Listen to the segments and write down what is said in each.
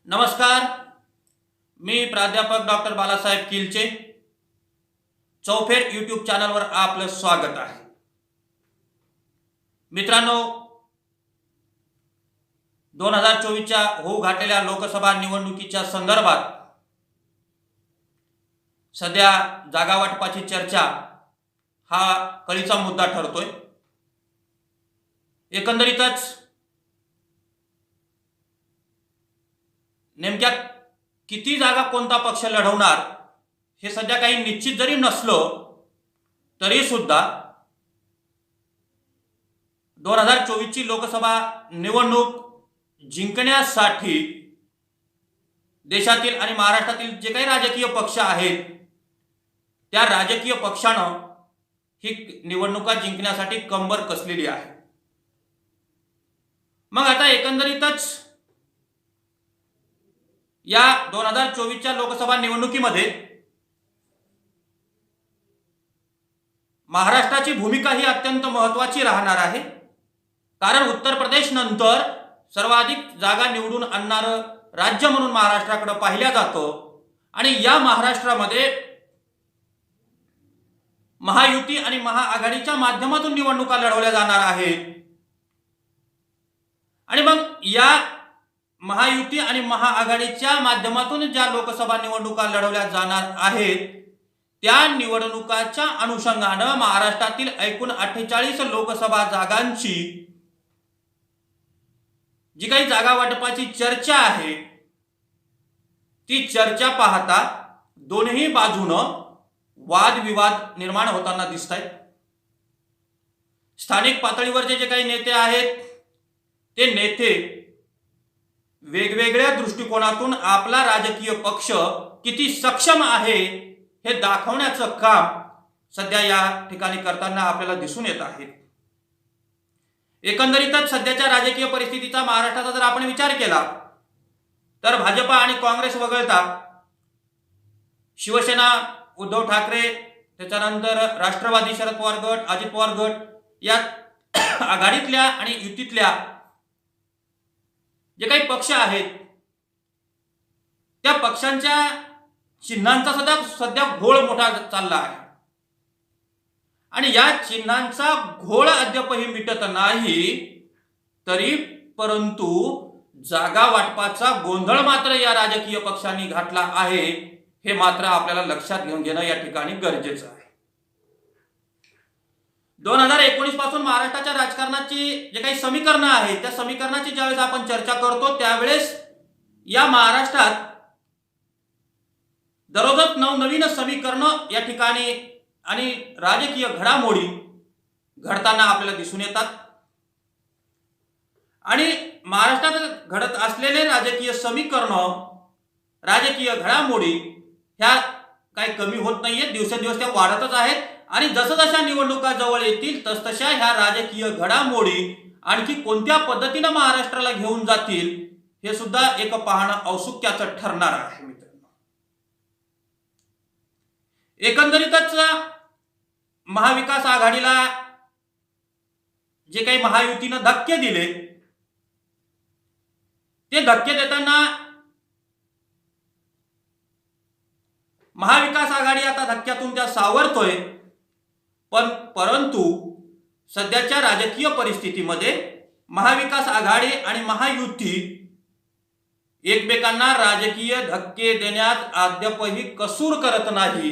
नमस्कार. मी प्राध्यापक डॉक्टर बालासाहेब किलचे. चौफेर यूट्यूब चॅनलवर आपलं स्वागत आहे. मित्रांनो, 2024च्या होऊ घातलेल्या लोकसभा निवडणुकीच्या संदर्भात सध्या जागा वाटपाची चर्चा हा कळीचा मुद्दा ठरतोय. एकंदरीतच नेमक्या किती जागा कोणता पक्ष लढवणार हे सध्या काही निश्चित जरी नसलो तरी सुद्धा 2024 ची लोकसभा निवडणूक जिंकण्यासाठी देशातील आणि महाराष्ट्रातील जे काही राजकीय पक्ष आहेत त्या राजकीय पक्षानं ही निवडणुका जिंकण्यासाठी कंबर कसलेली आहे. मग आता एकंदरीतच या 2024च्या लोकसभा निवडणुकीमध्ये महाराष्ट्राची भूमिका ही अत्यंत महत्त्वाची राहणार आहे. कारण उत्तर प्रदेश नंतर सर्वाधिक जागा निवडून आणणारं राज्य म्हणून महाराष्ट्राकडे पाहिलं जातं आणि या महाराष्ट्रामध्ये महायुती आणि महाआघाडीच्या माध्यमातून निवडणुका लढवल्या जाणार आहेत. आणि मग या महायुती आणि महाआघाडीच्या माध्यमातून ज्या लोकसभा निवडणुका लढवल्या जाणार आहेत त्या निवडणुकाच्या अनुषंगानं महाराष्ट्रातील एकूण 48 लोकसभा जागांची जी काही जागा वाटपाची चर्चा आहे ती चर्चा पाहता दोन्ही बाजूनं वादविवाद निर्माण होताना दिसत आहेत. स्थानिक पातळीवरचे जे काही नेते आहेत ते नेते वेगवेगळ्या दृष्टिकोनातून आपला राजकीय पक्ष किती सक्षम आहे हे दाखवण्याचं काम सध्या या ठिकाणी करताना आपल्याला दिसून येत आहे. एकंदरीतच सध्याच्या राजकीय परिस्थितीचा महाराष्ट्राचा जर आपण विचार केला तर भाजप आणि काँग्रेस वगळता शिवसेना, उद्धव ठाकरे, त्याच्यानंतर राष्ट्रवादी शरद पवार गट, अजित पवार गट या आघाडीतल्या आणि युतीतल्या जे काही पक्ष आहेत त्या पक्षांच्या चिन्हांचा सध्या घोळ मोठा चालला आहे आणि या चिन्हांचा घोळ अद्यापही मिटत नाही. तरी परंतु जागा वाटपाचा गोंधळ मात्र या राजकीय पक्षांनी घातला आहे हे मात्र आपल्याला लक्षात घेणं या ठिकाणी गरजेचं आहे. 2019 पासून महाराष्ट्राच्या राजकारणाची जे काही समीकरणं आहेत त्या समीकरणाची ज्यावेळेस आपण चर्चा करतो त्यावेळेस या महाराष्ट्रात दररोज नवनवीन समीकरणं या ठिकाणी आणि राजकीय घडामोडी घडताना आपल्याला दिसून येतात. आणि महाराष्ट्रात घडत असलेले राजकीय समीकरणं, राजकीय घडामोडी ह्या काही कमी होत नाहीये, दिवसेंदिवस त्या वाढतच आहेत. आणि जसजशा निवडणुका जवळ येतील तसतशा ह्या राजकीय घडामोडी आणखी कोणत्या पद्धतीने महाराष्ट्राला घेऊन जातील हे सुद्धा एक पाहणं औत्सुक्याचं ठरणार आहे. मित्रांनो, एकंदरीतच महाविकास आघाडीला जे काही महायुतीनं धक्के दिले ते धक्के देताना महाविकास आघाडी आता धक्क्यातून त्या सावरतोय. परंतु सध्याच्या राजकीय परिस्थितीमध्ये महाविकास आघाडी आणि महायुती एकमेकांना राजकीय धक्के देण्यात अद्यापही कसूर करत नाही.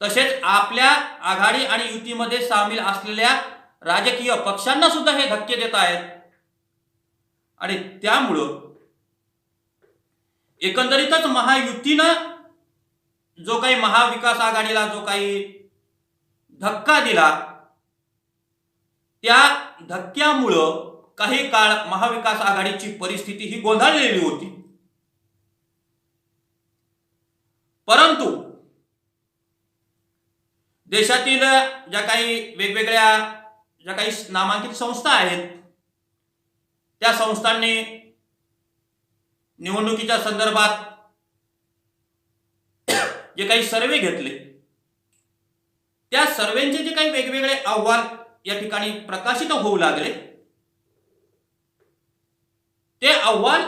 तसेच आपल्या आघाडी आणि युतीमध्ये सामील असलेल्या राजकीय पक्षांना सुद्धा हे धक्के देत आहेत. आणि त्यामुळं एकंदरीतच महायुतीनं जो काही महाविकास आघाडीला जो काही धक्का दिला त्या धक्क्यामुळं काही काळ महाविकास आघाडीची परिस्थिती ही गोंधळलेली होती. परंतु देशातील ज्या काही वेगवेगळ्या ज्या काही नामांकित संस्था आहेत त्या संस्थांनी निवडणुकीच्या संदर्भात जे काही सर्वे घेतले त्या सर्वेचे जे काही वेगवेगळे अहवाल या ठिकाणी प्रकाशित होऊ लागले ते अहवाल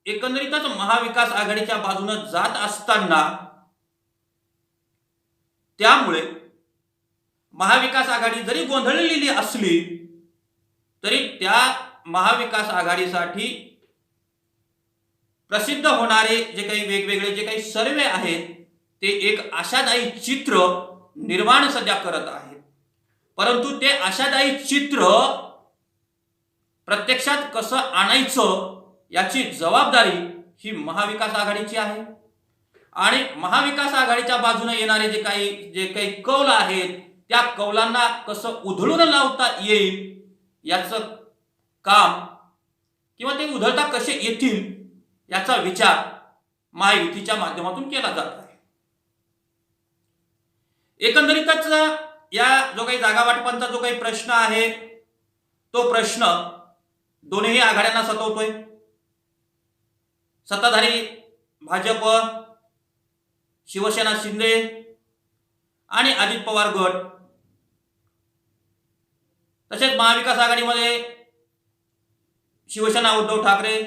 एकंदरीतच महाविकास आघाडीच्या बाजूने जात असताना त्यामुळे महाविकास आघाडी जरी गोंधळलेली असली तरी त्या महाविकास आघाडीसाठी प्रसिद्ध होणारे जे काही वेगवेगळे जे काही सर्वे आहेत ते एक आशादायी चित्र निर्माण सध्या करत आहेत. परंतु ते आशादायी चित्र प्रत्यक्षात कसं आणायचं याची जबाबदारी ही महाविकास आघाडीची आहे. आणि महाविकास आघाडीच्या बाजूने येणारे जे काही कौल आहेत त्या कौलांना कसं उधळून लावता येईल याचं काम किंवा ते उधळता कसे येतील याचा विचार महायुतीच्या माध्यमातून केला जात आहे. एकंदरीतच या जो काही जागा वाटपांचा जो काही प्रश्न आहे तो प्रश्न दोन्ही आघाड्यांना सतवतोय. सत्ताधारी भाजप, शिवसेना शिंदे आणि अजित पवार गट, तसेच महाविकास आघाडीमध्ये शिवसेना उद्धव ठाकरे,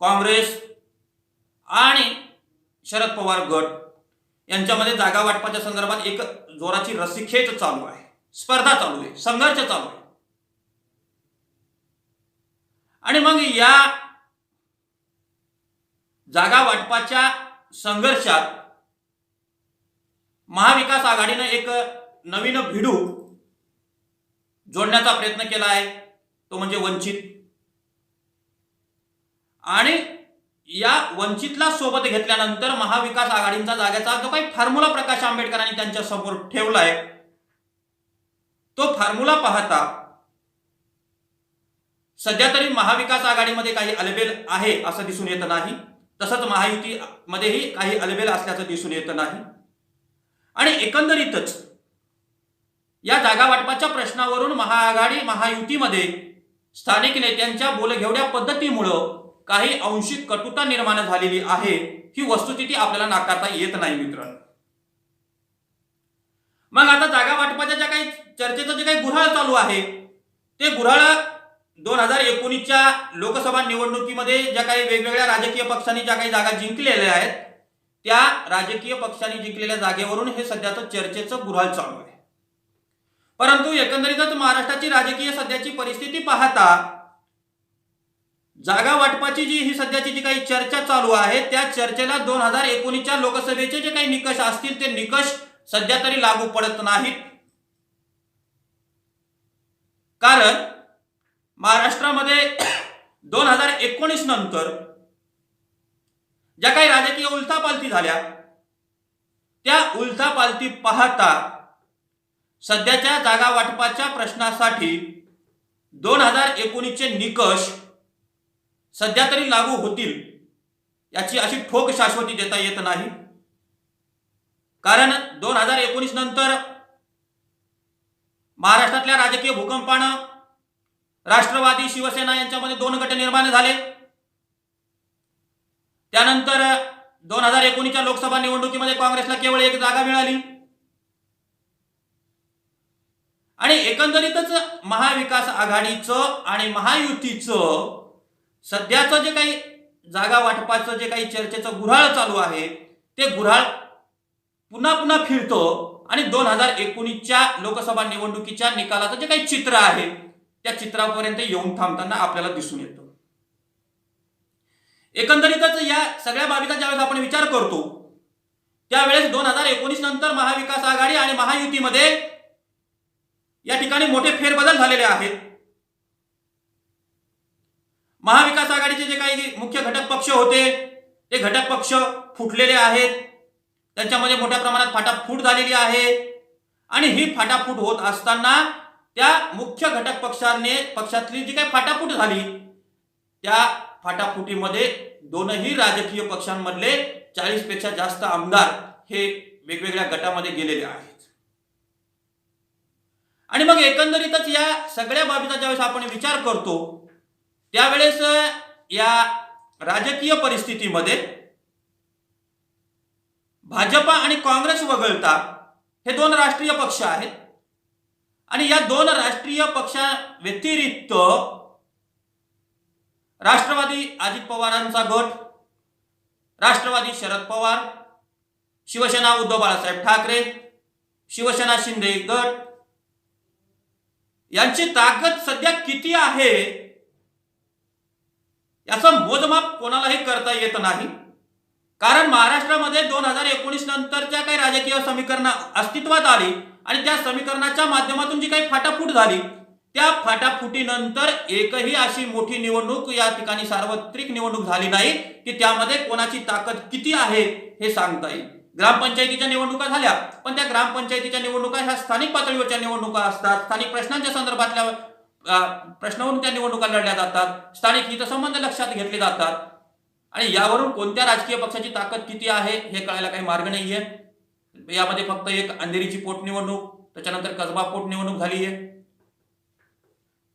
काँग्रेस आणि शरद पवार गट यांच्यामध्ये जागा वाटपाच्या संदर्भात एक जोराची रस्सीखेच चालू आहे, स्पर्धा चालू आहे, संघर्ष चालू आहे. आणि मग या जागा वाटपाच्या संघर्षात महाविकास आघाडीने एक नवीन भिडू जोडण्याचा प्रयत्न केला आहे, तो म्हणजे वंचित. आणि या वंचितला सोबत घेतल्यानंतर महाविकास आघाडीचा जागेचा जो काही फॉर्म्युला प्रकाश आंबेडकरांनी त्यांच्या समोर ठेवलाय तो फॉर्म्युला पाहता सध्या तरी महाविकास आघाडीमध्ये काही अलबेल आहे असं दिसून येत नाही, तसंच महायुतीमध्येही काही अलबेल असल्याचं दिसून येत नाही. आणि एकंदरीतच या जागा वाटपाच्या प्रश्नावरून महाआघाडी महायुतीमध्ये स्थानिक नेत्यांच्या बोलघेवड्या पद्धतीमुळं काही अंशिक कटुता निर्माण झालेली आहे, ही वस्तुस्थिती आपल्याला नाकारता येत नाही मित्रांनो. मग आता जागा वाटपाच्या ज्या काही चर्चेचं जे काही गुऱ्हाळ चालू आहे ते गुऱ्हाळ 2019च्या लोकसभा निवडणुकीमध्ये ज्या काही वेगवेगळ्या राजकीय पक्षांनी ज्या काही जागा जिंकलेल्या आहेत त्या राजकीय पक्षांनी जिंकलेल्या जागेवरून हे सध्याचं चर्चेचं गुऱ्हाळ चालू आहे. परंतु एकंदरीतच महाराष्ट्राची राजकीय सध्याची परिस्थिती पाहता जागा वाटपाची ही सध्याची जी काही चर्चा चालू आहे त्या चर्चेला 2019च्या लोकसभेचे जे काही निकष असतील ते निकष सध्या तरी लागू पडत नाहीत. कारण महाराष्ट्रामध्ये 2019 नंतर ज्या काही राजकीय उलथापालथी झाल्या त्या उलथापालथी पाहता सध्याच्या जागा वाटपाच्या प्रश्नासाठी 2019चे निकष सध्या तरी लागू होतील याची अशी ठोक शाश्वती देता येत नाही. कारण 2019 नंतर महाराष्ट्रातल्या राजकीय भूकंपानं राष्ट्रवादी शिवसेना यांच्यामध्ये 2 गट निर्माण झाले. त्यानंतर 2019च्या लोकसभा निवडणुकीमध्ये काँग्रेसला केवळ 1 जागा मिळाली. आणि एकंदरीतच महाविकास आघाडीचं आणि महायुतीचं सध्याचं जे काही जागा वाटपाचं जे काही चर्चेचं गुऱ्हाळ चालू आहे ते गुऱ्हाळ पुन्हा पुन्हा फिरतो आणि 2019च्या लोकसभा निवडणुकीच्या निकालाचं जे काही चित्र आहे त्या चित्रापर्यंत येऊन थांबताना आपल्याला दिसून येतं. एकंदरीतच या सगळ्या बाबीचा ज्यावेळेस आपण विचार करतो त्यावेळेस 2019 नंतर महाविकास आघाडी आणि महायुतीमध्ये या ठिकाणी मोठे फेरबदल झालेले आहेत. महाविकास आघाडीचे जे काही मुख्य घटक पक्ष होते ते घटक पक्ष फुटलेले आहेत, त्यांच्यामध्ये मोठ्या प्रमाणात फाटाफूट झालेली आहे. आणि ही फाटाफूट होत असताना त्या मुख्य घटक पक्षातली जी काही फाटाफूट झाली त्या फाटाफुटीमध्ये दोनही राजकीय पक्षांमधले 40 पेक्षा जास्त आमदार हे वेगवेगळ्या गटामध्ये गेलेले आहेत. आणि मग एकंदरीतच या सगळ्या बाबीचा ज्यावेळेस आपण विचार करतो त्यावेळेस या राजकीय परिस्थितीमध्ये भाजप आणि काँग्रेस वगळता हे 2 राष्ट्रीय पक्ष आहेत. आणि या 2 राष्ट्रीय पक्षा व्यतिरिक्त राष्ट्रवादी अजित पवारांचा गट, राष्ट्रवादी शरद पवार, शिवसेना उद्धव बाळासाहेब ठाकरे, शिवसेना शिंदे गट यांची ताकद सध्या किती आहे याचं मोजमाप कोणालाही करता येत नाही. कारण महाराष्ट्रामध्ये 2019 नंतरच्या काही राजकीय समीकरणं अस्तित्वात आली आणि त्या समीकरणाच्या माध्यमातून जी काही फाटाफूट झाली त्या फाटाफुटीनंतर एकही अशी मोठी निवडणूक या ठिकाणी सार्वत्रिक निवडणूक झाली नाही की त्यामध्ये कोणाची ताकद किती आहे हे सांगता येईल. ग्रामपंचायतीच्या निवडणुका झाल्या, पण त्या ग्रामपंचायतीच्या निवडणुका ह्या स्थानिक पातळीवरच्या निवडणुका असतात. स्थानिक प्रश्नांच्या संदर्भातल्या प्रश्नावरून त्या निवडणुका लढल्या जातात, स्थानिक हितसंबंध लक्षात घेतले जातात आणि यावरून कोणत्या राजकीय पक्षाची ताकद किती आहे हे कळायला काही मार्ग नाहीये. यामध्ये फक्त एक अंधेरीची पोटनिवडणूक, त्याच्यानंतर कसबा पोटनिवडणूक झाली आहे,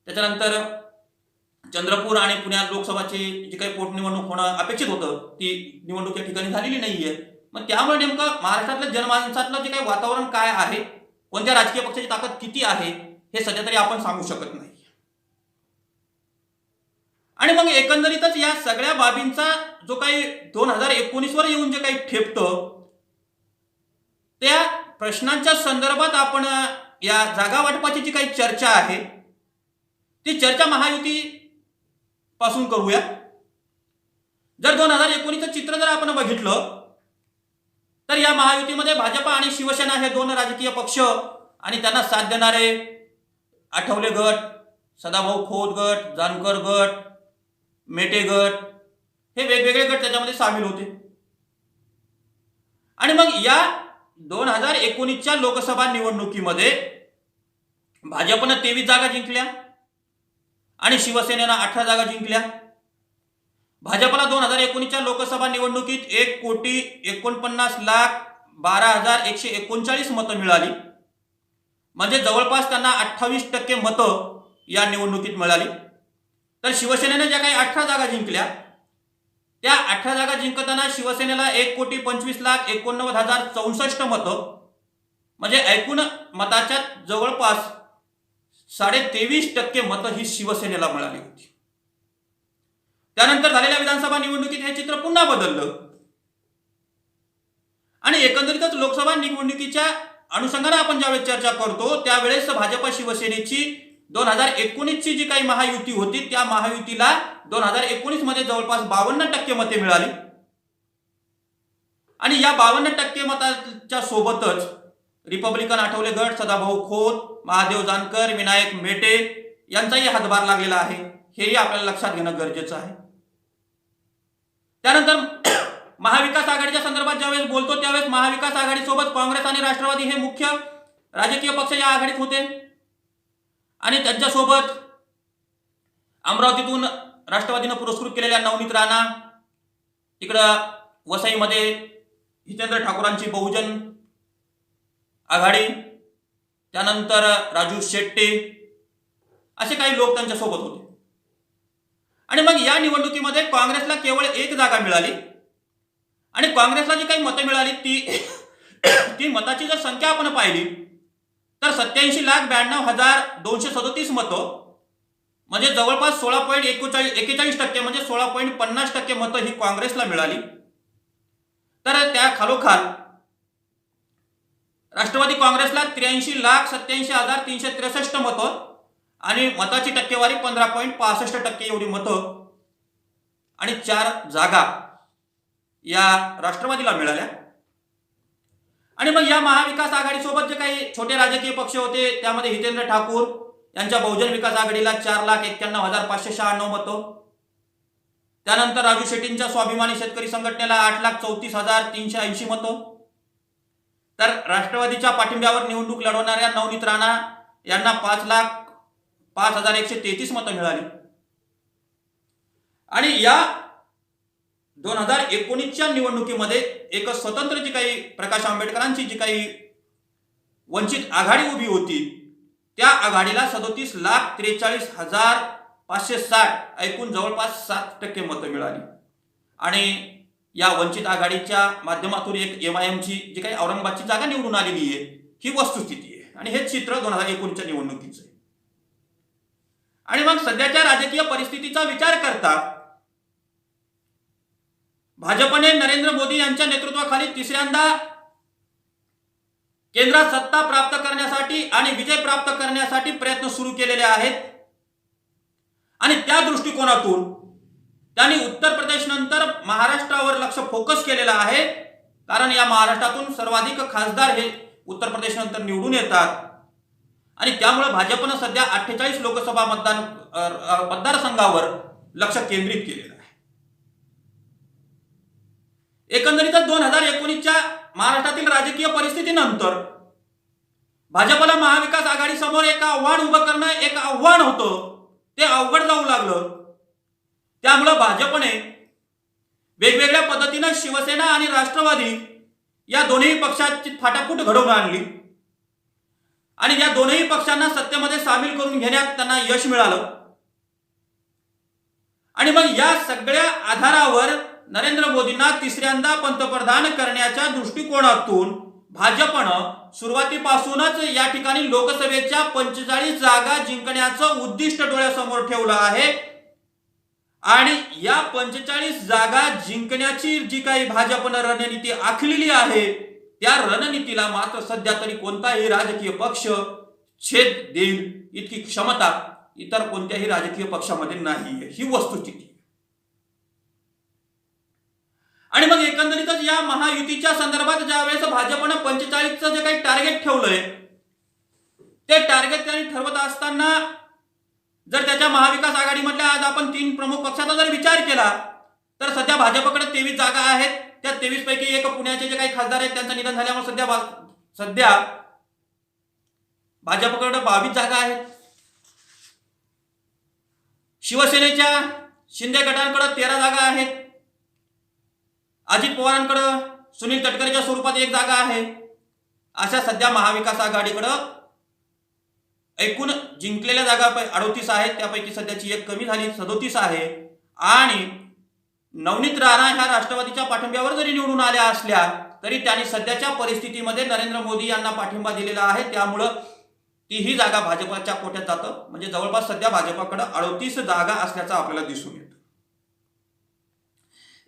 त्याच्यानंतर चंद्रपूर आणि पुण्यात लोकसभाची जी काही पोटनिवडणूक होणं अपेक्षित होतं ती निवडणूक या ठिकाणी झालेली नाहीये. मग त्यामुळे नेमकं महाराष्ट्रातल्या जनमानसातलं जे काही वातावरण काय आहे, कोणत्या राजकीय पक्षाची ताकद किती आहे हे सध्या तरी आपण सांगू शकत नाही. आणि मग एकंदरीतच या सगळ्या बाबींचा जो काही 2019 वर येऊन जे काही ठेपतं त्या प्रश्नांच्या संदर्भात आपण या जागा वाटपाची जी काही चर्चा आहे ती चर्चा महायुती पासून करूया. जर 2019चं चित्र जर आपण बघितलं तर या महायुतीमध्ये भाजपा आणि शिवसेना हे दोन राजकीय पक्ष आणि त्यांना साथ देणारे आठवले गट, सदाभाऊ खोत गट, जानकर गट, मेटे गट हे वेगवेगळे गट त्याच्यामध्ये सामील होते. आणि मग या 2019च्या लोकसभा निवडणुकीमध्ये भाजपनं 23 जागा जिंकल्या आणि शिवसेनेनं 18 जागा जिंकल्या. भाजपला 2019च्या लोकसभा निवडणुकीत 1,49,12,139 मतं मिळाली, म्हणजे जवळपास त्यांना 28% मतं या निवडणुकीत मिळाली. तर शिवसेनेने ज्या काही 18 जागा जिंकल्या त्या 18 जागा जिंकताना शिवसेनेला 1,25,89,064 मतं, म्हणजे एकूण मताच्या जवळपास 23.5% मतं ही शिवसेनेला मिळाली होती. त्यानंतर झालेल्या विधानसभा निवडणुकीत हे चित्र पुन्हा बदललं आणि एकंदरीतच लोकसभा निवडणुकीच्या अनुषंगाने आपण ज्यावेळेस चर्चा करतो त्यावेळेस भाजप शिवसेनेची 2019ची जी काही महायुती होती त्या महायुतीला 2019 मध्ये जवळपास 52% मते मिळाली आणि या 52% मताच्या सोबतच रिपब्लिकन आठवले गट, सदाभाऊ खोत, महादेव जानकर, विनायक मेटे यांचाही हातभार लागलेला आहे, हेही आपल्याला लक्षात घेणं गरजेचं आहे. त्यानंतर महाविकास आघाडीच्या संदर्भात ज्यावेळेस बोलतो त्यावेळेस महाविकास आघाडीसोबत काँग्रेस आणि राष्ट्रवादी हे मुख्य राजकीय पक्ष या आघाडीत होते आणि त्यांच्यासोबत अमरावतीतून राष्ट्रवादीनं पुरस्कृत केलेल्या नवनीत राणा, इकडं वसईमध्ये हितेंद्र ठाकूरांची बहुजन आघाडी, त्यानंतर राजू शेट्टे असे काही लोक त्यांच्यासोबत होते. आणि मग या निवडणुकीमध्ये काँग्रेसला केवळ 1 जागा मिळाली आणि काँग्रेसला जी काही मतं मिळाली ती मताची जर संख्या आपण पाहिली तर 87,92,237 मतं, म्हणजे जवळपास 16.41% म्हणजे 16.50% मतं ही काँग्रेसला मिळाली. तर त्या खालोखाल राष्ट्रवादी काँग्रेसला 83,87,363 मतं आणि मताची टक्केवारी 15.65% एवढी मतं आणि 4 जागा या राष्ट्रवादीला मिळाल्या. आणि मग या महाविकास आघाडीसोबत जे काही छोटे राजकीय पक्ष होते त्यामध्ये हितेंद्र ठाकूर यांच्या बहुजन विकास आघाडीला 4,91,596 मतं, त्यानंतर राजू शेट्टींच्या स्वाभिमानी शेतकरी संघटनेला 8,34,380 मतं, तर राष्ट्रवादीच्या पाठिंब्यावर निवडणूक लढवणाऱ्या नवनीत राणा यांना 5,05,133 मतं मिळाली. आणि या 2019च्या निवडणुकीमध्ये एक स्वतंत्र जी काही प्रकाश आंबेडकरांची जी काही वंचित आघाडी उभी होती त्या आघाडीला 37,43,560 एकूण जवळपास 7% मतं मिळाली. आणि या वंचित आघाडीच्या माध्यमातून एक MIMची जी काही औरंगाबादची जागा निवडून आलेली आहे ही वस्तुस्थिती आहे आणि हे चित्र 2019च्या निवडणुकीचं आहे. आणि मग सध्याच्या राजकीय परिस्थितीचा विचार करता भाजपने नरेंद्र मोदी यांच्या नेतृत्वाखाली तिसऱ्यांदा केंद्रात सत्ता प्राप्त करण्यासाठी आणि विजय प्राप्त करण्यासाठी प्रयत्न सुरू केलेले आहेत आणि त्या दृष्टिकोनातून त्यांनी उत्तर प्रदेश नंतर महाराष्ट्रावर लक्ष फोकस केलेला आहे, कारण या महाराष्ट्रातून सर्वाधिक खासदार हे उत्तर प्रदेश नंतर निवडून येतात आणि त्यामुळे भाजपनं सध्या 48 लोकसभा मतदारसंघावर लक्ष केंद्रित केलेलं आहे. एकंदरीतच 2019च्या महाराष्ट्रातील राजकीय परिस्थितीनंतर भाजपला महाविकास आघाडी समोर एक आव्हान उभं करणं एक आव्हान होतं, ते अवघड जाऊ लागलं. त्यामुळे भाजपने वेगवेगळ्या पद्धतीने शिवसेना आणि राष्ट्रवादी या दोन्ही पक्षांची फाटाफूट घडवून आणली आणि या दोन्ही पक्षांना सत्तेमध्ये सामील करून घेण्यात त्यांना यश मिळालं. आणि मग या सगळ्या आधारावर नरेंद्र मोदींना तिसऱ्यांदा पंतप्रधान करण्याच्या दृष्टिकोनातून भाजपनं सुरुवातीपासूनच या ठिकाणी लोकसभेच्या 45 जागा जिंकण्याचं उद्दिष्ट डोळ्यासमोर ठेवलं आहे आणि या 45 जागा जिंकण्याची जी काही भाजपनं रणनीती आखलेली आहे त्या रणनीतीला मात्र सध्या तरी कोणताही राजकीय पक्ष छेद देईल इतकी क्षमता इतर कोणत्याही राजकीय पक्षामध्ये नाही, ही वस्तुस्थिती. आणि मग एकंदरीतच या महायुतीच्या संदर्भात ज्यावेळेस भाजपनं 45चं जे काही टार्गेट ठेवलंय ते टार्गेट त्यांनी ठरवत असताना जर त्याच्या महाविकास आघाडीमधल्या आज आपण 3 प्रमुख पक्षाचा जर विचार केला तर सध्या भाजपकडे 23 जागा आहेत. त्या 23 पैकी एक पुण्याचे जे काही खासदार आहेत त्यांचं निधन झाल्यामुळे सध्या भाजपकडे 22 जागा आहेत. शिवसेनेच्या शिंदे गटांकडे 13 जागा आहेत. अजित पवारांकडे सुनील तटकरेच्या स्वरूपात 1 जागा आहे. अशा सध्या महाविकास आघाडीकडे एकूण जिंकलेल्या जागा 38 आहेत, त्यापैकी सध्याची एक कमी झाली 37 आहे. आणि नवनीत राणा ह्या राष्ट्रवादीच्या पाठिंब्यावर जरी निवडून आल्या असल्या तरी त्यांनी सध्याच्या परिस्थितीमध्ये नरेंद्र मोदी यांना पाठिंबा दिलेला आहे, त्यामुळं तीही जागा भाजपच्या कोट्यात जातं. म्हणजे जवळपास सध्या भाजपकडे 38 जागा असल्याचं आपल्याला दिसून येतं.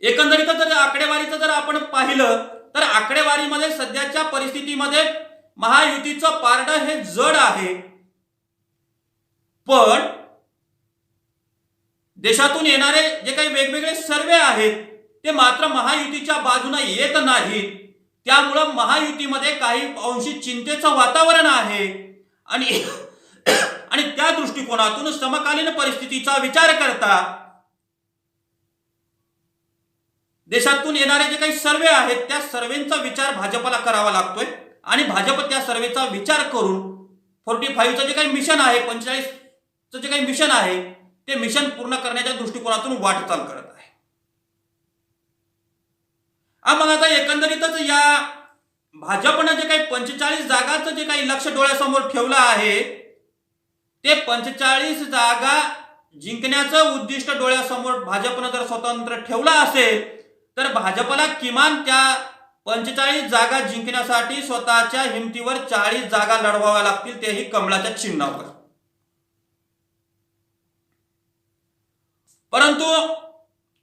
एकंदरीत जर आकडेवारीचं जर आपण पाहिलं तर आकडेवारीमध्ये सध्याच्या परिस्थितीमध्ये महायुतीचं पारडं हे जड आहे, पण देशातून येणारे जे काही वेगवेगळे सर्वे आहेत ते मात्र महायुतीच्या बाजूने येत नाहीत. त्यामुळं महायुतीमध्ये काही अंशी चिंतेचं वातावरण आहे आणि त्या दृष्टिकोनातून समकालीन परिस्थितीचा विचार करता देशातून येणारे जे काही सर्वे आहेत त्या सर्वेचा विचार भाजपला करावा लागतोय आणि भाजप त्या सर्वेचा विचार करून 45चं जे काही मिशन आहे, 45चं जे काही मिशन आहे ते मिशन पूर्ण करण्याच्या दृष्टिकोनातून वाटचाल करत आहे. मग आता एकंदरीतच या भाजपनं जे काही 45 जागाचं जे काही लक्ष डोळ्यासमोर ठेवलं आहे ते 45 जागा जिंकण्याचं उद्दिष्ट डोळ्यासमोर भाजपनं जर स्वतंत्र ठेवलं असेल तर भाजपला किमान त्या 45 जागा जिंकण्यासाठी स्वतःच्या हिमतीवर 40 जागा लढवाव्या लागतील, तेही कमळाच्या चिन्हावर. परंतु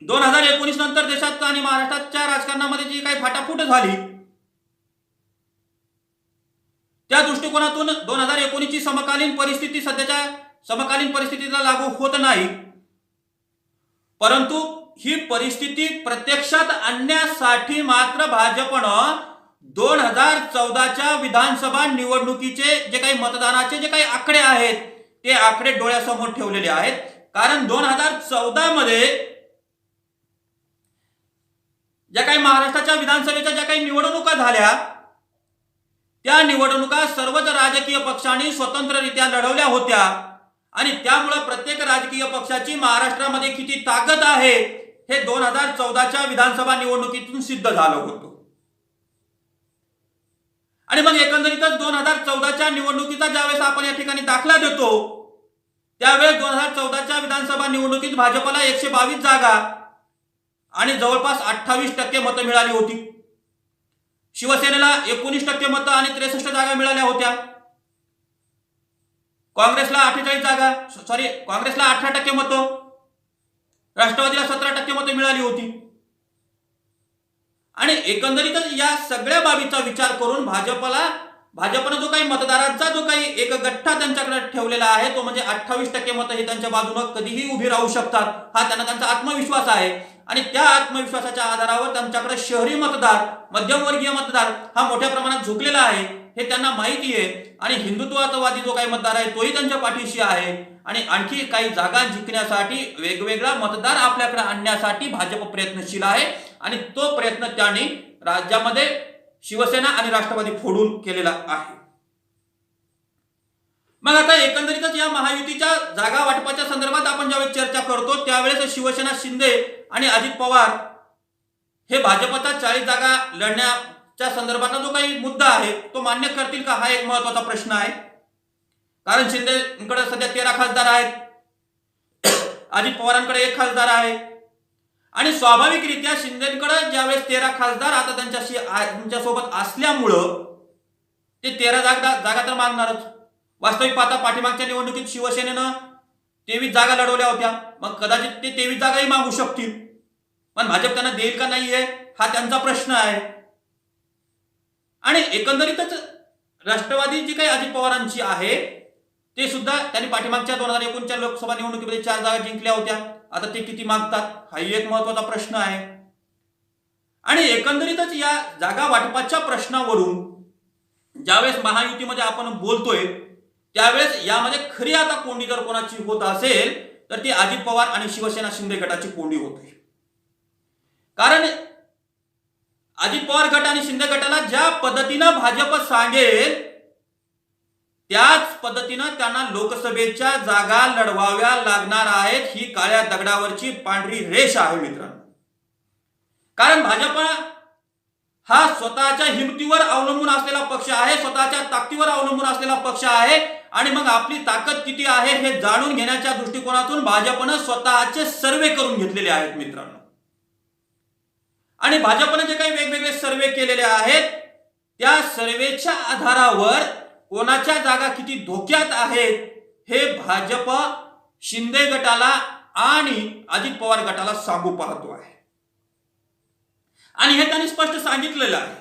2019 नंतर देशात आणि महाराष्ट्राच्या राजकारणामध्ये जी काही फाटाफूट झाली त्या दृष्टिकोनातून 2019 ची समकालीन परिस्थिती सध्याच्या समकालीन परिस्थितीला लागू होत नाही, परंतु ही परिस्थिती प्रत्यक्षात आणण्यासाठी मात्र भाजपनं 2014च्या विधानसभा निवडणुकीचे जे काही मतदानाचे जे काही आकडे आहेत ते आकडे डोळ्यासमोर ठेवलेले आहेत. कारण 2014 मध्ये ज्या काही महाराष्ट्राच्या विधानसभेच्या ज्या काही निवडणुका झाल्या त्या निवडणुका सर्वच राजकीय पक्षांनी स्वतंत्ररित्या लढवल्या होत्या आणि त्यामुळे प्रत्येक राजकीय पक्षाची महाराष्ट्रामध्ये किती ताकद आहे हे 2014च्या विधानसभा निवडणुकीतून सिद्ध झालं होतं. आणि मग एकंदरीतच 2014च्या निवडणुकीचा ज्यावेळेस आपण या ठिकाणी दाखला देतो त्यावेळेस 2014च्या विधानसभा निवडणुकीत भाजपला 122 जागा आणि जवळपास 28% मतं मिळाली होती. शिवसेनेला 19% मतं आणि 63 जागा मिळाल्या होत्या. काँग्रेसला 48 जागा, सॉरी काँग्रेसला 18% मतं, राष्ट्रवादीला 17% मतं मिळाली होती. आणि एकंदरीतच या सगळ्या बाबीचा विचार करून भाजपनं जो काही मतदारांचा जो काही एक गठ्ठा त्यांच्याकडे ठेवलेला आहे तो म्हणजे 28% मतं ही त्यांच्या बाजूने कधीही उभी राहू शकतात, हा त्यांचा आत्मविश्वास आहे. आणि त्या आत्मविश्वासाच्या आधारावर त्यांच्याकडे शहरी मतदार, मध्यमवर्गीय मतदार हा मोठ्या प्रमाणात झुकलेला आहे हे त्यांना माहिती आहे. आणि हिंदुत्ववादी जो काही मतदार आहे तोही त्यांच्या पाठीशी आहे. आणि आणखी काही जागा जिंकण्यासाठी वेगवेगळा मतदार आपल्याकडे आणण्यासाठी भाजप प्रयत्नशील आहे. आणि तो प्रयत्न त्यांनी राज्यामध्ये शिवसेना आणि राष्ट्रवादी फोडून केलेला आहे. मग आता एकंदरीतच या महायुतीच्या जागा वाटपाच्या संदर्भात आपण ज्यावेळेस चर्चा करतो त्यावेळेस शिवसेना शिंदे आणि अजित पवार हे भाजपचा 40 जागा लढण्याच्या संदर्भातला जो काही मुद्दा आहे तो मान्य करतील का, हा एक महत्वाचा प्रश्न आहे. कारण शिंदेकडे सध्या 13 खासदार आहेत, अजित पवारांकडे 1 खासदार आहे. आणि स्वाभाविकरित्या शिंदेकडे ज्यावेळेस 13 खासदार आता त्यांच्यासोबत असल्यामुळं ते 13 जागा तर मागणारच. वास्तविक पाहता पाठीमागच्या निवडणुकीत शिवसेनेनं 23 जागा लढवल्या होत्या, मग कदाचित ते 23 जागाही मागू शकतील. पण भाजप त्यांना देईल का नाहीये हा त्यांचा प्रश्न आहे. आणि एकंदरीतच राष्ट्रवादी जी काही अजित पवारांची आहे ते सुद्धा त्यांनी पाठीमागच्या 2019च्या लोकसभा निवडणुकीमध्ये 4 जागा जिंकल्या होत्या, आता ते किती मागतात हाही एक महत्वाचा प्रश्न आहे. आणि एकंदरीतच या जागा वाटपाच्या प्रश्नावरून ज्यावेळेस महायुतीमध्ये आपण बोलतोय त्यावेळेस यामध्ये खरी आता कोंडी जर कोणाची होत असेल तर ती अजित पवार आणि शिवसेना शिंदे गटाची कोंडी होते. कारण अजित पवार गट आणि शिंदे गटाला ज्या पद्धतीनं भाजप सांगेल त्याच पद्धतीनं त्यांना लोकसभेच्या जागा लढवाव्या लागणार आहेत. ही काळ्या दगडावरची पांढरी रेष आहे मित्रांनो. कारण भाजप हा स्वतःच्या हिमतीवर अवलंबून असलेला पक्ष आहे, स्वतःच्या ताकदीवर अवलंबून असलेला पक्ष आहे. आणि मग आपली ताकद किती आहे हे जाणून घेण्याच्या दृष्टिकोनातून भाजपनं स्वतःचे सर्वे करून घेतलेले आहेत मित्रांनो. आणि भाजपनं जे काही वेगवेगळे सर्वे केलेले आहेत त्या सर्वेच्या आधारावर कोणाच्या जागा किती धोक्यात आहेत हे भाजप शिंदे गटाला आणि अजित पवार गटाला सांगू पाहतो आहे. आणि हे त्यांनी स्पष्ट सांगितलेलं आहे.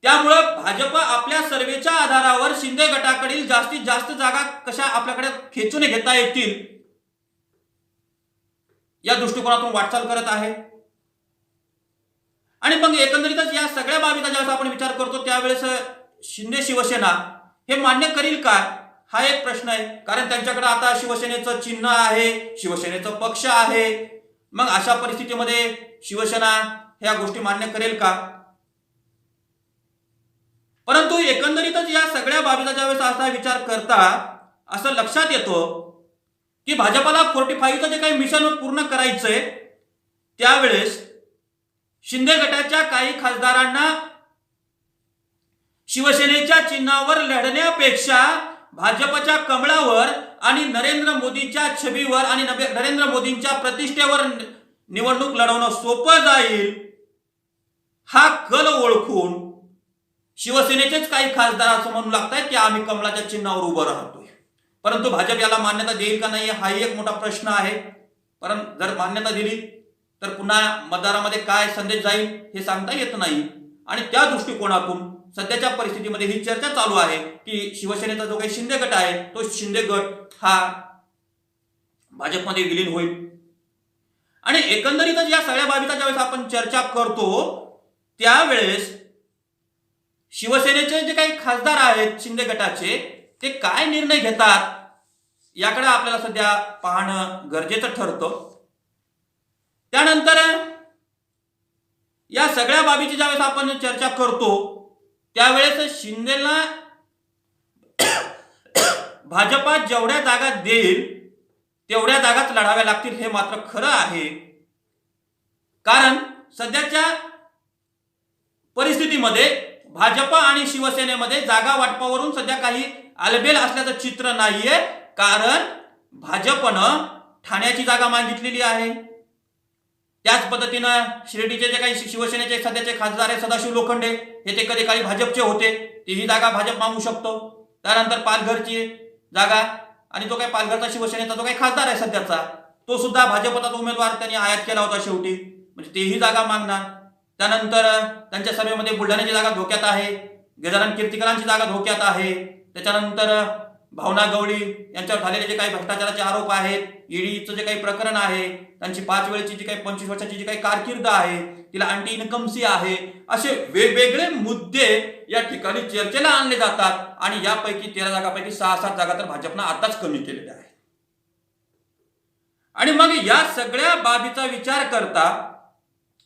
त्यामुळे भाजप आपल्या सर्वेच्या आधारावर शिंदे गटाकडील जास्तीत जास्त जागा कशा आपल्याकडे खेचून घेता येतील या दृष्टिकोनातून वाटचाल करत आहे. आणि मग एकंदरीतच या सगळ्या बाबीचा ज्यावेळेस आपण विचार करतो त्यावेळेस शिंदे शिवसेना हे मान्य करील का हा एक प्रश्न आहे. कारण त्यांच्याकडे आता शिवसेनेचं चिन्ह आहे, शिवसेनेचा पक्ष आहे. मग अशा परिस्थितीमध्ये शिवसेना ह्या गोष्टी मान्य करेल का. परंतु एकंदरीतच या सगळ्या बाबीचा ज्यावेळेस असा विचार करता असं लक्षात येतो की भाजपला 45चं जे काही मिशन पूर्ण करायचंय त्यावेळेस शिंदे गटाच्या काही खासदारांना शिवसेनेच्या चिन्हावर लढण्यापेक्षा भाजपच्या कमळावर आणि नरेंद्र मोदींच्या छबीवर आणि नरेंद्र मोदींच्या प्रतिष्ठेवर निवडणूक लढवणं सोपं जाईल हा कल ओळखून शिवसेनेचेच काही खासदार असं म्हणू लागतायत की आम्ही कमळाच्या चिन्हावर उभं राहतोय. परंतु भाजप याला मान्यता देईल का नाही हाही एक मोठा प्रश्न आहे. परंतु जर मान्यता दिली तर पुन्हा मतदारामध्ये काय संदेश जाईल हे सांगता येत नाही. आणि त्या दृष्टिकोनातून सध्याच्या परिस्थितीमध्ये ही चर्चा चालू आहे की शिवसेनेचा जो काही शिंदे गट आहे तो शिंदे गट हा भाजपमध्ये विलीन होईल. आणि एकंदरीतच या सगळ्या बाबीचा ज्यावेळेस आपण चर्चा करतो त्यावेळेस शिवसेनेचे जे काही खासदार आहेत शिंदे गटाचे ते काय निर्णय घेतात याकडे आपल्याला सध्या पाहणं गरजेचं ठरतं. त्यानंतर या सगळ्या बाबीची ज्यावेळेस आपण चर्चा करतो त्यावेळेस शिंदेला भाजपा जेवढ्या जागा देईल तेवढ्या जागाच लढाव्या लागतील हे मात्र खरं आहे. कारण सध्याच्या परिस्थितीमध्ये भाजप आणि शिवसेनेमध्ये जागा वाटपावरून सध्या काही आलबेल असल्याचं चित्र नाहीये. कारण भाजपनं ठाण्याची जागा मागितलेली आहे. त्याच पद्धतीनं शिर्डीचे जे काही शिवसेनेचे सध्याचे खासदार आहे सदाशिव लोखंडे हे ते कधी काळी भाजपचे होते, तीही जागा भाजप मागू शकतो. त्यानंतर पालघरची जागा आणि जो काही पालघरचा शिवसेनेचा जो काही खासदार आहे सध्याचा, तो सुद्धा भाजपचाच उमेदवार त्यांनी आयात केला होता शेवटी, म्हणजे तेही जागा मागणार. त्यानंतर त्यांच्या सर्वेमध्ये बुलढाण्याची जागा धोक्यात आहे, गजानन कीर्तिकरांची जागा धोक्यात आहे. त्याच्यानंतर भावना गवळी यांच्यावर झालेले जे काही भ्रष्टाचाराचे आरोप आहेत, ईडीचं जे काही प्रकरण आहे, त्यांची 5 वेळची जी काही 25 वर्षाची जी काही कारकीर्द आहे, तिला अँटी इन्कमसी आहे, असे वेगवेगळे मुद्दे या ठिकाणी चर्चेला आणले जातात. आणि यापैकी 13 जागापैकी 6-7 जागा तर भाजपनं आताच कमी केलेल्या आहेत. आणि मग या सगळ्या बाबीचा विचार करता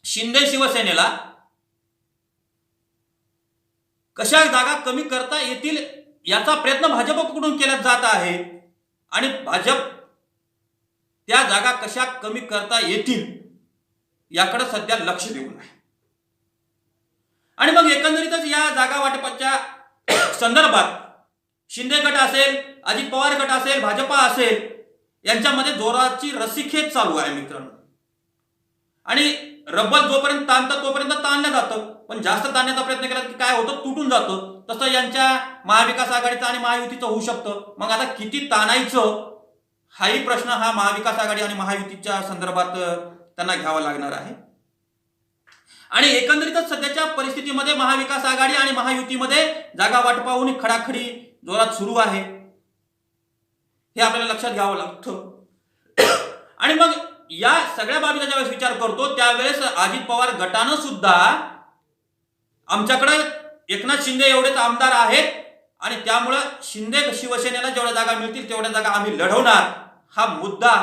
शिंदे शिवसेनेला कशा जागा कमी करता येतील याचा प्रयत्न भाजपकडून केला जात आहे. आणि भाजप त्या जागा कशा कमी करता येतील याकडे सध्या लक्ष देऊन आहे. आणि मग एकंदरीतच या जागा वाटपाच्या संदर्भात शिंदे गट असेल, अजित पवार गट असेल, भाजपा असेल, यांच्यामध्ये जोराची रस्सीखेच चालू आहे मित्रांनो. आणि रब्बल जोपर्यंत ताणतं तोपर्यंत ताणलं जातं, पण जास्त ताणण्याचा प्रयत्न केला की काय होतं, तुटून जातं. तसं यांच्या महाविकास आघाडीचं आणि महायुतीचं होऊ शकतं. मग आता किती ताणायचं हाही प्रश्न हा महाविकास आघाडी आणि महायुतीच्या संदर्भात त्यांना घ्यावा लागणार आहे. आणि एकंदरीतच सध्याच्या परिस्थितीमध्ये महाविकास आघाडी आणि महायुतीमध्ये जागा वाटपाहून खडाखडी जोरात सुरू आहे, हे आपल्याला लक्षात घ्यावं लागतं. आणि मग या सगळ्या बाबीचा ज्यावेळेस विचार करतो त्यावेळेस अजित पवार गटानं सुद्धा आमच्याकडे एकनाथ शिंदे एवढेच आमदार आहेत आणि त्यामुळं शिंदे शिवसेनेला जेवढ्या जागा मिळतील तेवढ्या जागा आम्ही लढवणार हा मुद्दा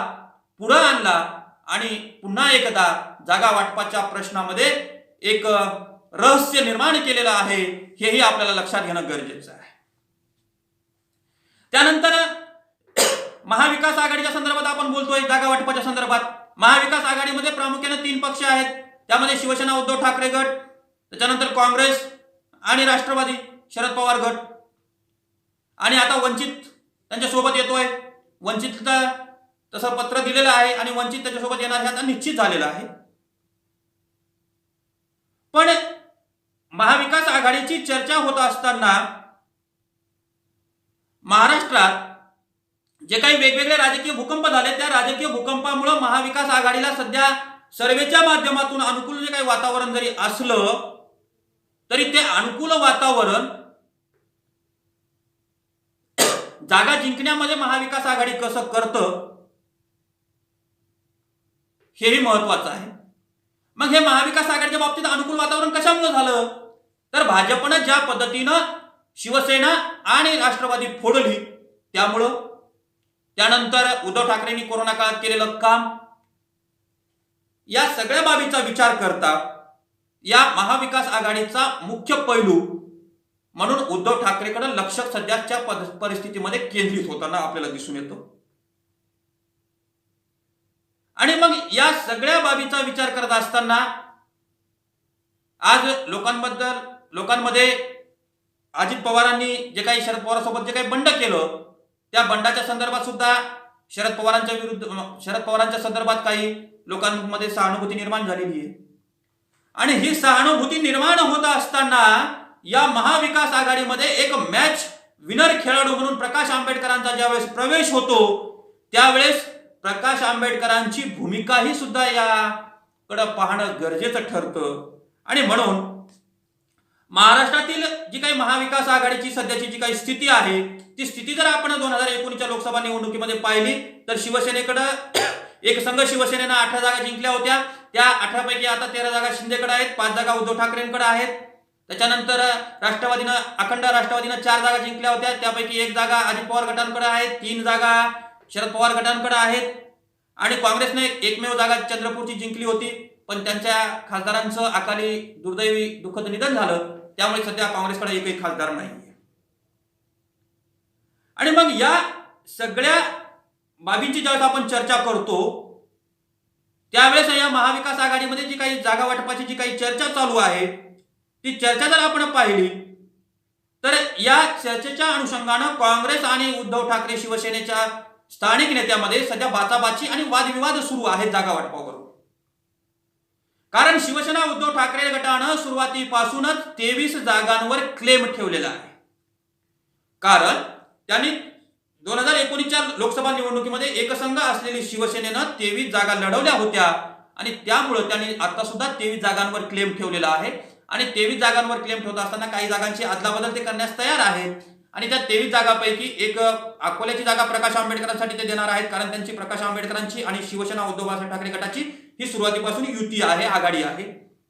पुढे आणला. आणि पुन्हा एकदा जागा वाटपाच्या प्रश्नामध्ये एक रहस्य निर्माण केलेलं आहे, हेही आपल्याला लक्षात घेणं गरजेचं आहे. त्यानंतर महाविकास आघाडीच्या संदर्भात आपण बोलतोय. जागा वाटपाच्या संदर्भात महाविकास आघाडीमध्ये प्रामुख्याने 3 पक्ष आहेत. त्यामध्ये शिवसेना उद्धव ठाकरे गट, त्याच्यानंतर काँग्रेस आणि राष्ट्रवादी शरद पवार गट, आणि आता वंचित त्यांच्यासोबत येतोय. वंचितला तसं पत्र दिलेलं आहे आणि वंचित त्याच्यासोबत येणार हे आता निश्चित झालेलं आहे. पण महाविकास आघाडीची चर्चा होत असताना महाराष्ट्रात जे काही वेगवेगळे राजकीय भूकंप झाले, त्या राजकीय भूकंपामुळे महाविकास आघाडीला सध्या सर्वेच्या माध्यमातून अनुकूल जे काही वातावरण जरी असलं तरी ते अनुकूल वातावरण जागा जिंकण्यामध्ये महाविकास आघाडी कसं करतं हेही महत्वाचं आहे. मग हे महाविकास आघाडीच्या बाबतीत अनुकूल वातावरण कशामुळे झालं, तर भाजपनं ज्या पद्धतीनं शिवसेना आणि राष्ट्रवादी फोडली त्यामुळं, त्यानंतर उद्धव ठाकरेंनी कोरोना काळात केलेलं काम, या सगळ्या बाबीचा विचार करता या महाविकास आघाडीचा मुख्य पैलू म्हणून उद्धव ठाकरेकडे लक्ष सध्याच्या परिस्थितीमध्ये केंद्रित होताना आपल्याला दिसून येतो. आणि मग या सगळ्या बाबीचा विचार करत असताना आज लोकांमध्ये अजित पवारांनी जे काही शरद पवारांसोबत जे काही बंड केलं त्या बंडाच्या संदर्भात सुद्धा शरद पवारांच्या संदर्भात काही लोकांमध्ये सहानुभूती निर्माण झालेली आहे. आणि ही सहानुभूती निर्माण होत असताना या महाविकास आघाडीमध्ये एक मॅच विनर खेळाडू म्हणून प्रकाश आंबेडकरांचा ज्यावेळेस प्रवेश होतो त्यावेळेस प्रकाश आंबेडकरांची भूमिकाही सुद्धा याकडे पाहणं गरजेचं ठरतं. आणि म्हणून महाराष्ट्रातील जी काही महाविकास आघाडीची सध्याची जी काही स्थिती आहे ती स्थिती जर आपण 2019च्या लोकसभा निवडणुकीमध्ये पाहिली तर शिवसेनेकडे एक संघ शिवसेनेनं 18 जागा जिंकल्या होत्या. त्या 18 पैकी आता 13 जागा शिंदेकडे आहेत, 5 जागा उद्धव ठाकरेंकडे आहेत. त्याच्यानंतर अखंड राष्ट्रवादीनं 4 जागा जिंकल्या होत्या, त्यापैकी 1 जागा अजित पवार गटांकडे आहे, 3 जागा शरद पवार गटांकडे आहेत. आणि काँग्रेसने एकमेव जागा चंद्रपूरची जिंकली होती, पण त्यांच्या खासदारांचं अकाली दुर्दैवी दुःखद निधन झालं, त्यामुळे सध्या काँग्रेसकडे एकही खासदार नाही. आणि मग या सगळ्या बाबींची ज्यावेळेस आपण चर्चा करतो त्यावेळेस या महाविकास आघाडीमध्ये जी काही जागा वाटपाची जी काही चर्चा चालू आहे ती चर्चा जर आपण पाहिली तर या चर्चेच्या अनुषंगानं काँग्रेस आणि उद्धव ठाकरे शिवसेनेच्या स्थानिक नेत्यामध्ये सध्या बाचाबाची आणि वादविवाद सुरू आहेत जागा वाटपावर. कारण शिवसेना उद्धव ठाकरे गटानं सुरुवातीपासूनच 23 जागांवर क्लेम ठेवलेला आहे. कारण त्यांनी 2019च्या लोकसभा निवडणुकीमध्ये एकसंघ असलेली शिवसेनेनं 23 जागा लढवल्या होत्या आणि त्यामुळे त्यांनी आता सुद्धा 23 जागांवर क्लेम ठेवलेला आहे आणि 23 जागांवर क्लेम ठेवत असताना काही जागांची अदलाबदल ते करण्यास तयार आहेत आणि त्या 23 जागांपैकी एक अकोल्याची जागा प्रकाश आंबेडकरांसाठी ते देणार आहेत, कारण त्यांची प्रकाश आंबेडकरांची आणि शिवसेना उद्धव बाळासाहेब ठाकरे गटाची ही सुरुवातीपासून युती आहे, आघाडी आहे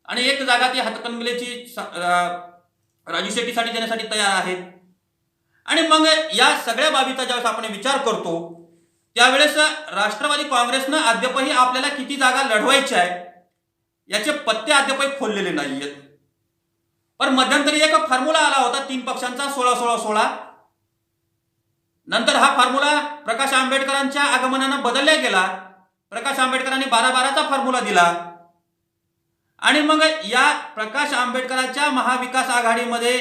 आणि एक जागा ती हातकणंगलेची राजू शेट्टीसाठी देण्यासाठी तयार आहेत. आणि मग या सगळ्या बाबीचा ज्यावेळेस आपण विचार करतो त्यावेळेस राष्ट्रवादी काँग्रेसनं अद्यापही आपल्याला किती जागा लढवायच्या आहे याचे पत्ते अद्यापही खोललेले नाहीयेत. पण मध्यंतरी एक फॉर्म्युला आला होता 3 पक्षांचा 16-16-16. नंतर हा फॉर्म्युला प्रकाश आंबेडकरांच्या आगमनानं बदलला गेला. प्रकाश आंबेडकरांनी 12-12चा फॉर्म्युला दिला आणि मग या प्रकाश आंबेडकरांच्या महाविकास आघाडीमध्ये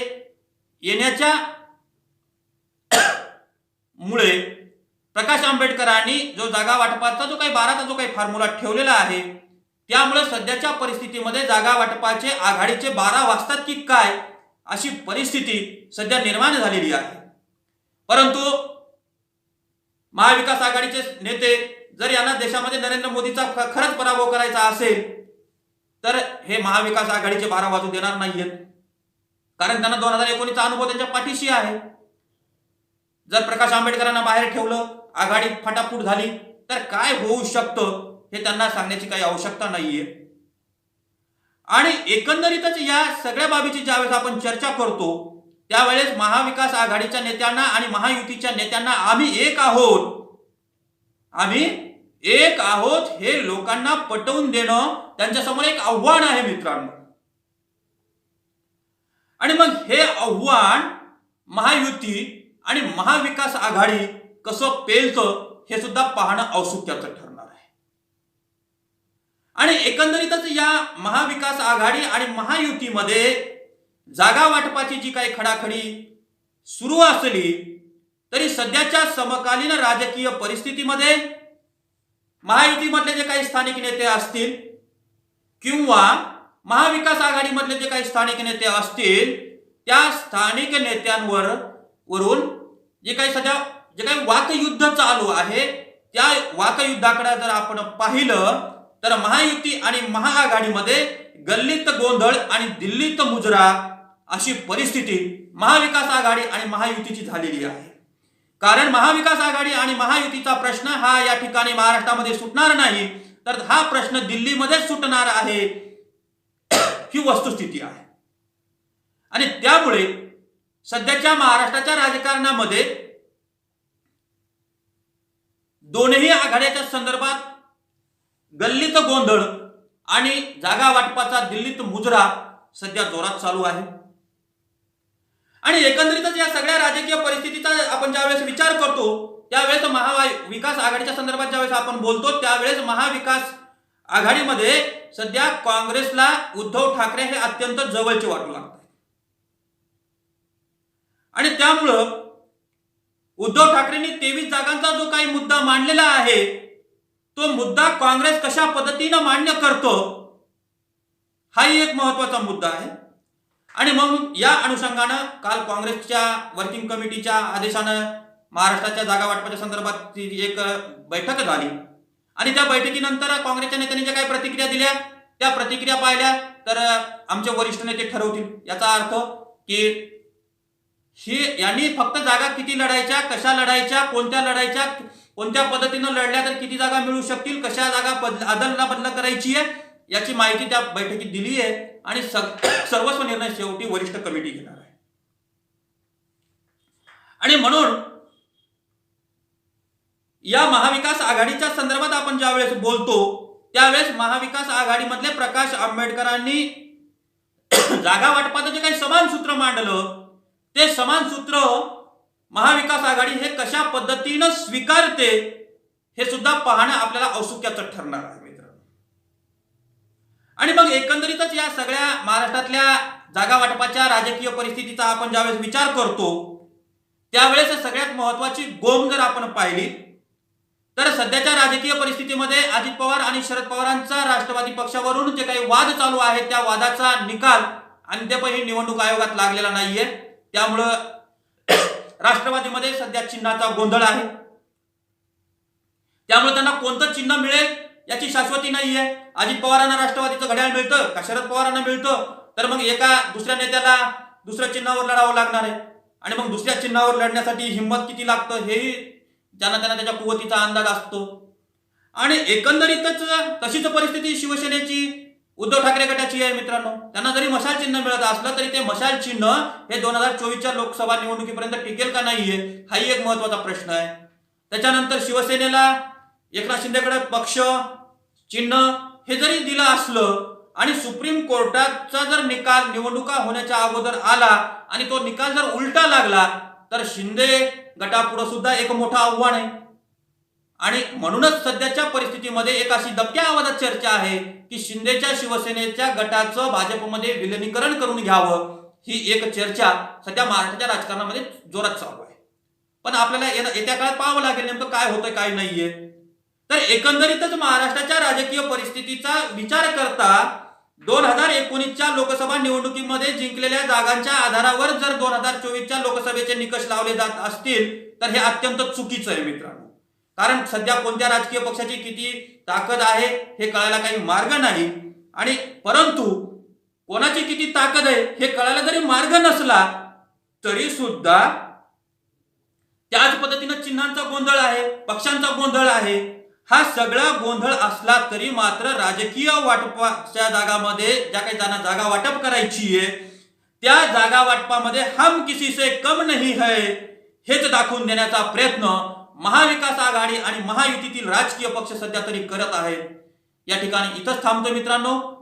येण्याच्या मुळे प्रकाश आंबेडकरांनी जो जागा वाटपाचा जो काही 12चा जो काही फॉर्म्युला ठेवलेला आहे त्यामुळे सध्याच्या परिस्थितीमध्ये जागा वाटपाचे आघाडीचे 12 वाजतात की काय अशी परिस्थिती सध्या निर्माण झालेली आहे. परंतु महाविकास आघाडीचे नेते जर यांना देशामध्ये नरेंद्र मोदीचा खरंच पराभव करायचा असेल तर हे महाविकास आघाडीचे 12 वाजू देणार नाहीयेत, कारण त्यांना 2019चा अनुभव त्यांच्या पाठीशी आहे. जर प्रकाश आंबेडकरांना बाहेर ठेवलं, आघाडी फटाफूट झाली तर काय होऊ शकतं हे त्यांना सांगण्याची काही आवश्यकता नाहीये. आणि एकंदरीतच या सगळ्या बाबीची ज्यावेळेस आपण चर्चा करतो त्यावेळेस महाविकास आघाडीच्या नेत्यांना आणि महायुतीच्या नेत्यांना आम्ही एक आहोत हे लोकांना पटवून देणं त्यांच्यासमोर एक आव्हान आहे मित्रांनो. आणि मग हे आव्हान महायुती आणि महाविकास आघाडी कसं पेलतं हे सुद्धा पाहणं औत्सुक्याचं ठरणार आहे. आणि एकंदरीतच या महाविकास आघाडी आणि महायुतीमध्ये जागा वाटपाची जी काही खडाखडी सुरू असली तरी सध्याच्या समकालीन राजकीय परिस्थितीमध्ये महायुतीमधले जे काही स्थानिक नेते असतील किंवा महाविकास आघाडीमधले जे काही स्थानिक नेते असतील त्या स्थानिक नेत्यांवरून जे काही सध्या जे काही वाकयुद्ध चालू आहे त्या वाकयुद्धाकडे जर आपण पाहिलं तर महायुती आणि महाआघाडीमध्ये गल्लीत गोंधळ आणि दिल्लीत मुजरा अशी परिस्थिती महाविकास आघाडी आणि महायुतीची झालेली आहे. कारण महाविकास आघाडी आणि महायुतीचा प्रश्न हा या ठिकाणी महाराष्ट्रामध्ये सुटणार नाही, तर हा प्रश्न दिल्लीमध्ये सुटणार आहे ही वस्तुस्थिती आहे. आणि त्यामुळे सध्याच्या महाराष्ट्राच्या राजकारणामध्ये दोन्ही आघाड्याच्या संदर्भात गल्लीत गोंधळ आणि जागा वाटपाचा दिल्लीत मुजरा सध्या जोरात चालू आहे. आणि एकंदरीतच या सगळ्या राजकीय परिस्थितीचा आपण ज्यावेळेस विचार करतो त्यावेळेस महाविकास आघाडीच्या संदर्भात ज्यावेळेस आपण बोलतो त्यावेळेस महाविकास आघाडीमध्ये सध्या काँग्रेसला उद्धव ठाकरे हे अत्यंत जवळचे वाटू लागतात. आणि त्यामुळं उद्धव ठाकरेंनी 23 जागांचा जो काही मुद्दा मांडलेला आहे तो मुद्दा काँग्रेस कशा पद्धतीनं मान्य करतो हाही एक महत्वाचा मुद्दा आहे. आणि मग या अनुषंगानं काल काँग्रेसच्या वर्किंग कमिटीच्या आदेशानं महाराष्ट्राच्या जागा वाटपाच्या संदर्भात एक बैठक झाली आणि त्या बैठकीनंतर काँग्रेसच्या नेत्यांनी ज्या काही प्रतिक्रिया दिल्या त्या प्रतिक्रिया पाहिल्या तर आमचे वरिष्ठ नेते ठरवतील. याचा अर्थ की यांनी फक्त जागा किती लढायच्या, कशा लढायच्या, कोणत्या लढायच्या, कोणत्या पद्धतीनं लढल्या तर किती जागा मिळू शकतील, कशा जागा अदला बदल करायची आहे याची माहिती त्या बैठकीत दिली आहे आणि सर्वस्व निर्णय शेवटी वरिष्ठ कमिटी घेणार आहे. आणि म्हणून या महाविकास आघाडीच्या संदर्भात आपण ज्यावेळेस बोलतो त्यावेळेस महाविकास आघाडीमधले प्रकाश आंबेडकरांनी जागा वाटपाचं जे काही समान सूत्र मांडलं ते समान सूत्र महाविकास आघाडी हे कशा पद्धतीनं स्वीकारते हे सुद्धा पाहणं आपल्याला औत्सुक्याचं ठरणार आहे मित्रांनो. आणि मग एकंदरीतच या सगळ्या महाराष्ट्रातल्या जागा वाटपाच्या राजकीय परिस्थितीचा आपण ज्यावेळेस विचार करतो त्यावेळेस सगळ्यात महत्वाची गोम जर आपण पाहिली तर सध्याच्या राजकीय परिस्थितीमध्ये अजित पवार आणि शरद पवारांचा राष्ट्रवादी पक्षावरून जे काही वाद चालू आहे त्या वादाचा निकाल अद्यापही निवडणूक आयोगात लागलेला नाहीये. त्यामुळं राष्ट्रवादीमध्ये सध्या चिन्हाचा गोंधळ आहे. त्यामुळे त्यांना कोणतं चिन्ह मिळेल याची शाश्वती नाहीये. अजित पवारांना राष्ट्रवादीचं घड्याळ मिळतं का शरद पवारांना मिळतं, तर मग एका दुसऱ्या नेत्याला दुसऱ्या चिन्हावर लढावं लागणार आहे. आणि मग दुसऱ्या चिन्हावर लढण्यासाठी हिंमत किती लागतं हेही ज्यांना त्यांना त्याच्या कुवतीचा अंदाज असतो. आणि एकंदरीतच तशीच परिस्थिती शिवसेनेची उद्धव ठाकरे गटाची आहे मित्रांनो. त्यांना जरी मशाल चिन्ह मिळत असलं तरी ते मशाल चिन्ह हे 2024च्या लोकसभा निवडणुकीपर्यंत टिकेल का नाहीये हाही एक महत्वाचा प्रश्न आहे. त्याच्यानंतर शिवसेनेला एकनाथ शिंदेकडे पक्ष चिन्ह हे जरी दिलं असलं आणि सुप्रीम कोर्टाचा जर निकाल निवडणुका होण्याच्या अगोदर आला आणि तो निकाल जर उलटा लागला तर शिंदे गटापुढे सुद्धा एक मोठं आव्हान आहे. आणि म्हणूनच सध्याच्या परिस्थितीमध्ये एक अशी दबक्या आवाजात चर्चा आहे की शिंदेच्या शिवसेनेच्या गटाचं भाजपमध्ये विलिनीकरण करून घ्यावं, ही एक चर्चा सध्या महाराष्ट्राच्या राजकारणामध्ये जोरात चालू आहे. पण आपल्याला येत्या काळात पाहावं लागेल नेमकं काय होतंय काय नाहीये. तर एकंदरीतच महाराष्ट्राच्या राजकीय परिस्थितीचा विचार करता 2019च्या लोकसभा निवडणुकीमध्ये जिंकलेल्या जागांच्या आधारावर जर 2024च्या लोकसभेचे निकष लावले जात असतील तर हे अत्यंत चुकीचं आहे मित्रांनो. कारण सध्या कोणत्या राजकीय पक्षाची किती ताकद आहे हे कळायला काही मार्ग नाही. आणि परंतु कोणाची किती ताकद आहे हे कळायला जरी मार्ग नसला तरी सुद्धा त्याच पद्धतीनं चिन्हांचा गोंधळ आहे, पक्षांचा गोंधळ आहे. हा सगळा गोंधळ असला तरी मात्र राजकीय वाटपाच्या जागामध्ये ज्या काही ज्यांना जागा वाटप करायची आहे त्या जागा वाटपामध्ये हम किसी से कम नहीं है हेच दाखवून देण्याचा प्रयत्न महाविकास आघाडी आणि महायुतीतील राजकीय पक्ष सध्या तरी करत आहेत. या ठिकाणी इथंच थांबतो मित्रांनो.